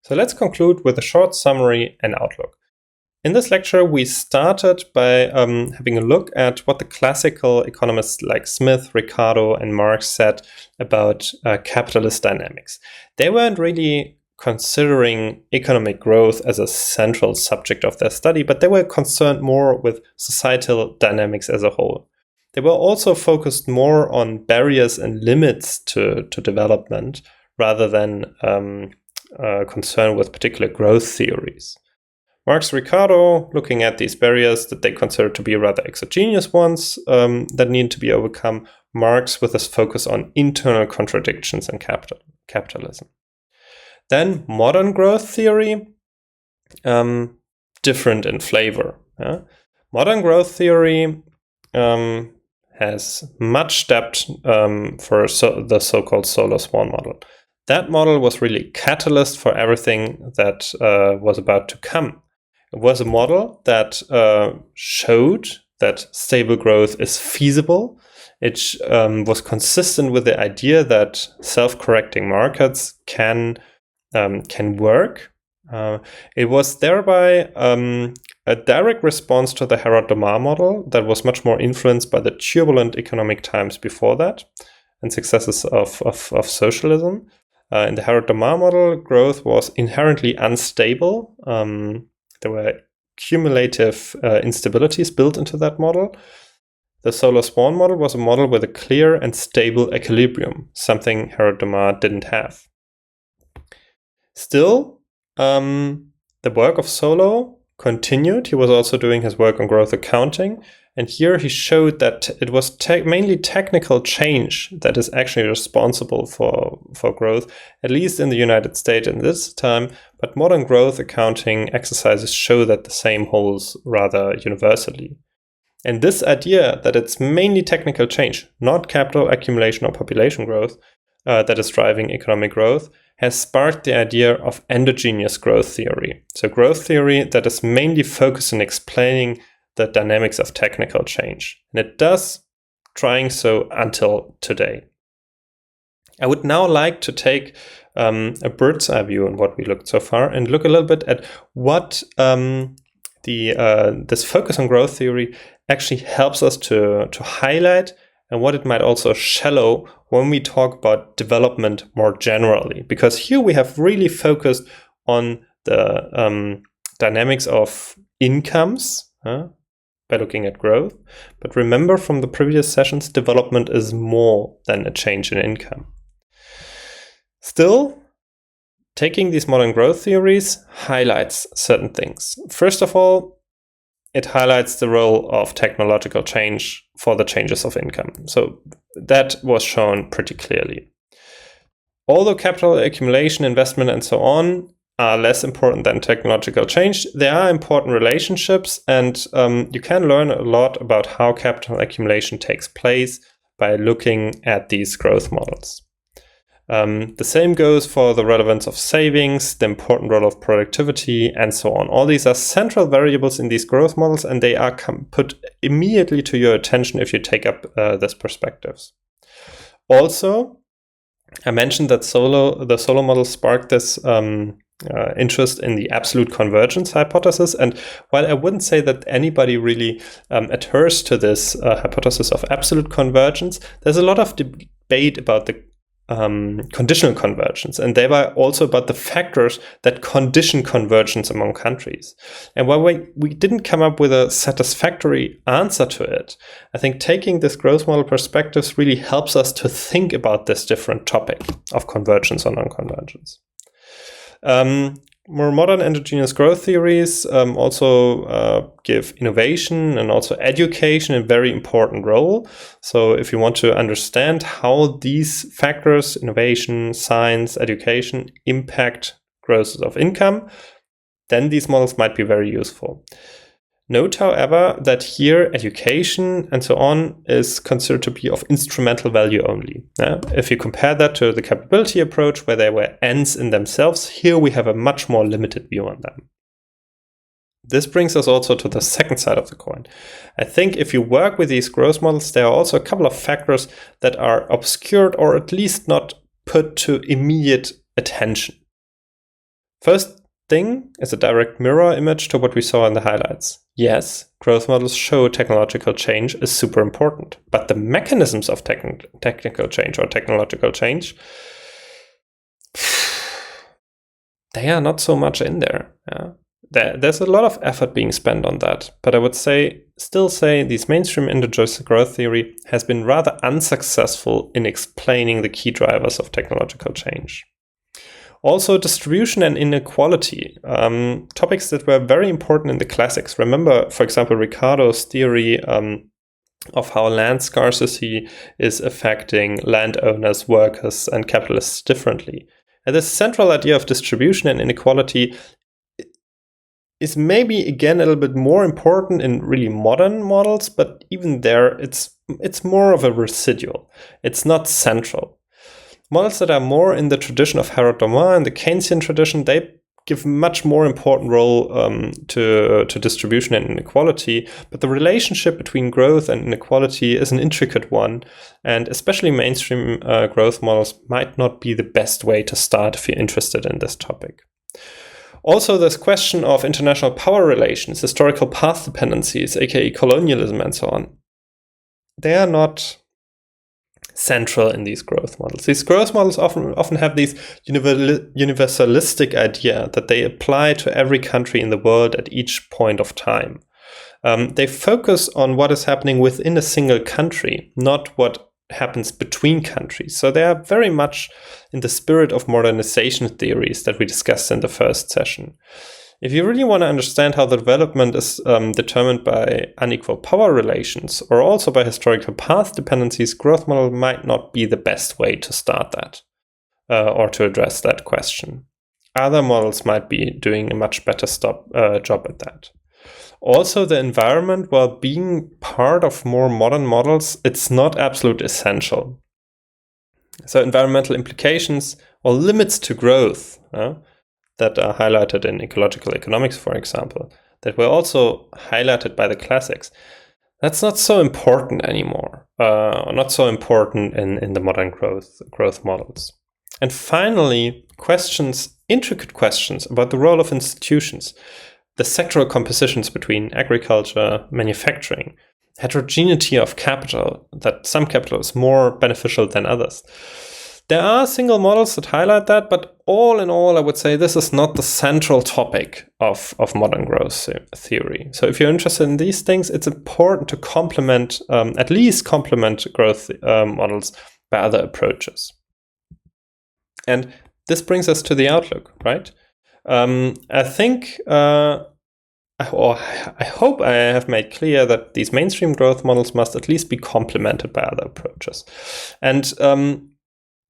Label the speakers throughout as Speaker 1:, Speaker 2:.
Speaker 1: So let's conclude with a short summary and outlook. In this lecture, we started by having a look at what the classical economists like Smith, Ricardo, and Marx said about capitalist dynamics. They weren't really considering economic growth as a central subject of their study, but they were concerned more with societal dynamics as a whole. They were also focused more on barriers and limits to development rather than concerned with particular growth theories. Marx, Ricardo, looking at these barriers that they consider to be rather exogenous ones that need to be overcome. Marx with his focus on internal contradictions in capitalism. Then modern growth theory, different in flavor. Modern growth theory has much depth for the so-called Solar Swan model. That model was really catalyst for everything that was about to come. It was a model that showed that stable growth is feasible. It was consistent with the idea that self-correcting markets can work. It was thereby a direct response to the Herod-Domar model that was much more influenced by the turbulent economic times before that and successes of socialism. In the Herod-Domar model, growth was inherently unstable. There were cumulative instabilities built into that model. The Solar Swan model was a model with a clear and stable equilibrium, something Herod-Domar didn't have. Still, the work of Solow continued. He was also doing his work on growth accounting. And here he showed that it was mainly technical change that is actually responsible for growth, at least in the United States in this time. But modern growth accounting exercises show that the same holds rather universally. And this idea that it's mainly technical change, not capital accumulation or population growth, that is driving economic growth, has sparked the idea of endogenous growth theory. So growth theory that is mainly focused on explaining the dynamics of technical change. And it does, trying so until today. I would now like to take a bird's eye view on what we looked so far and look a little bit at what this focus on growth theory actually helps us to highlight and what it might also shallow when we talk about development more generally. Because here we have really focused on the dynamics of incomes, by looking at growth. But remember from the previous sessions, development is more than a change in income. Still, taking these modern growth theories highlights certain things. First of all, it highlights the role of technological change for the changes of income. So that was shown pretty clearly. Although capital accumulation, investment, and so on are less important than technological change, there are important relationships, and you can learn a lot about how capital accumulation takes place by looking at these growth models. The same goes for the relevance of savings, the important role of productivity, and so on. All these are central variables in these growth models, and they are put immediately to your attention if you take up these perspectives. Also, I mentioned that the Solow model sparked this interest in the absolute convergence hypothesis. And while I wouldn't say that anybody really adheres to this hypothesis of absolute convergence, there's a lot of debate about the conditional convergence, and thereby also about the factors that condition convergence among countries. And while we didn't come up with a satisfactory answer to it, I think taking this growth model perspectives really helps us to think about this different topic of convergence or non-convergence. More modern endogenous growth theories also give innovation and also education a very important role. So if you want to understand how these factors, innovation, science, education, impact growth of income, then these models might be very useful. Note, however, that here education and so on is considered to be of instrumental value only. If you compare that to the capability approach, where they were ends in themselves, here we have a much more limited view on them. This brings us also to the second side of the coin. I think if you work with these growth models, there are also a couple of factors that are obscured or at least not put to immediate attention. First thing is a direct mirror image to what we saw in the highlights. Yes, growth models show technological change is super important, but the mechanisms of technical change or technological change, they are not so much in there. Yeah? There's a lot of effort being spent on that, but I would still say this mainstream indigenous growth theory has been rather unsuccessful in explaining the key drivers of technological change. Also, distribution and inequality, topics that were very important in the classics. Remember, for example, Ricardo's theory of how land scarcity is affecting landowners, workers, and capitalists differently. And this central idea of distribution and inequality is maybe, again, a little bit more important in really modern models, but even there, it's more of a residual. It's not central. Models that are more in the tradition of Harold Domin and the Keynesian tradition, they give much more important role to distribution and inequality, but the relationship between growth and inequality is an intricate one, and especially mainstream growth models might not be the best way to start if you're interested in this topic. Also, this question of international power relations, historical path dependencies, aka colonialism and so on, they are not central in these growth models. These growth models often have these universalistic idea that they apply to every country in the world at each point of time. They focus on what is happening within a single country, not what happens between countries. So they are very much in the spirit of modernization theories that we discussed in the first session. If you really want to understand how the development is determined by unequal power relations or also by historical path dependencies, growth model might not be the best way to start that or to address that question. Other models might be doing a much better job at that. Also, the environment, while being part of more modern models, it's not absolutely essential. So environmental implications or limits to growth that are highlighted in ecological economics, for example, that were also highlighted by the classics, that's not so important anymore, or not so important in the modern growth models. And finally, intricate questions about the role of institutions, the sectoral compositions between agriculture, manufacturing, heterogeneity of capital, that some capital is more beneficial than others. There are single models that highlight that, but all in all, I would say this is not the central topic of modern growth theory. So if you're interested in these things, it's important to at least complement growth models by other approaches. And this brings us to the outlook, right? I think, or I hope I have made clear that these mainstream growth models must at least be complemented by other approaches. And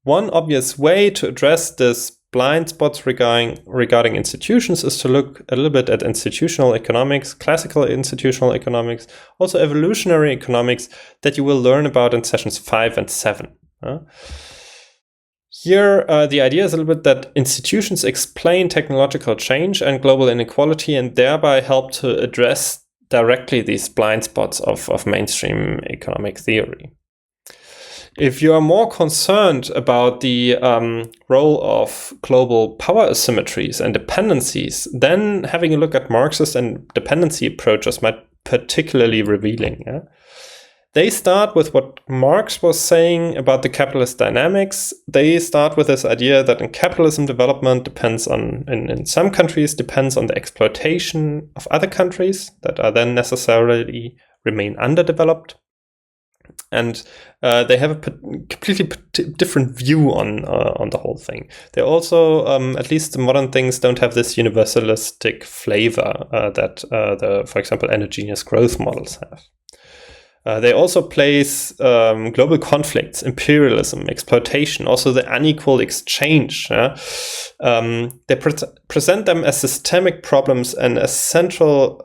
Speaker 1: one obvious way to address this blind spots regarding institutions is to look a little bit at institutional economics, classical institutional economics, also evolutionary economics that you will learn about in sessions 5 and 7. Here, the idea is a little bit that institutions explain technological change and global inequality and thereby help to address directly these blind spots of mainstream economic theory. If you are more concerned about the role of global power asymmetries and dependencies, then having a look at Marxist and dependency approaches might be particularly revealing. Yeah? They start with what Marx was saying about the capitalist dynamics. They start with this idea that in capitalism, development depends on, in some countries, depends on the exploitation of other countries that are then necessarily remain underdeveloped. And they have a completely different view on the whole thing. They also, at least the modern things, don't have this universalistic flavor that for example, endogenous growth models have. They also place global conflicts, imperialism, exploitation, also the unequal exchange. They present them as systemic problems and as central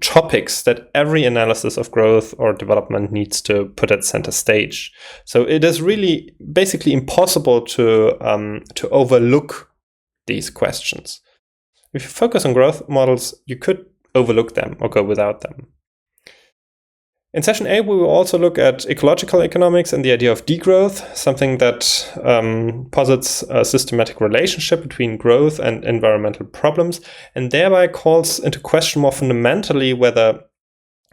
Speaker 1: topics that every analysis of growth or development needs to put at center stage. So it is really basically impossible to overlook these questions. If you focus on growth models, you could overlook them or go without them. In session 8, we will also look at ecological economics and the idea of degrowth, something that posits a systematic relationship between growth and environmental problems, and thereby calls into question more fundamentally whether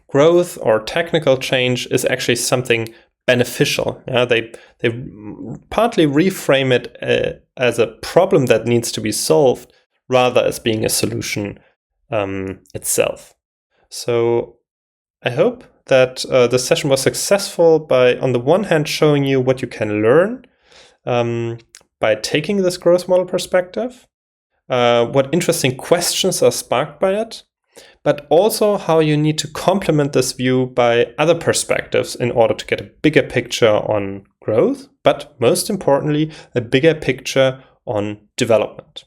Speaker 1: growth or technical change is actually something beneficial. They partly reframe it as a problem that needs to be solved rather as being a solution itself. So I hope that this session was successful by, on the one hand, showing you what you can learn by taking this growth model perspective, what interesting questions are sparked by it, but also how you need to complement this view by other perspectives in order to get a bigger picture on growth, but most importantly, a bigger picture on development.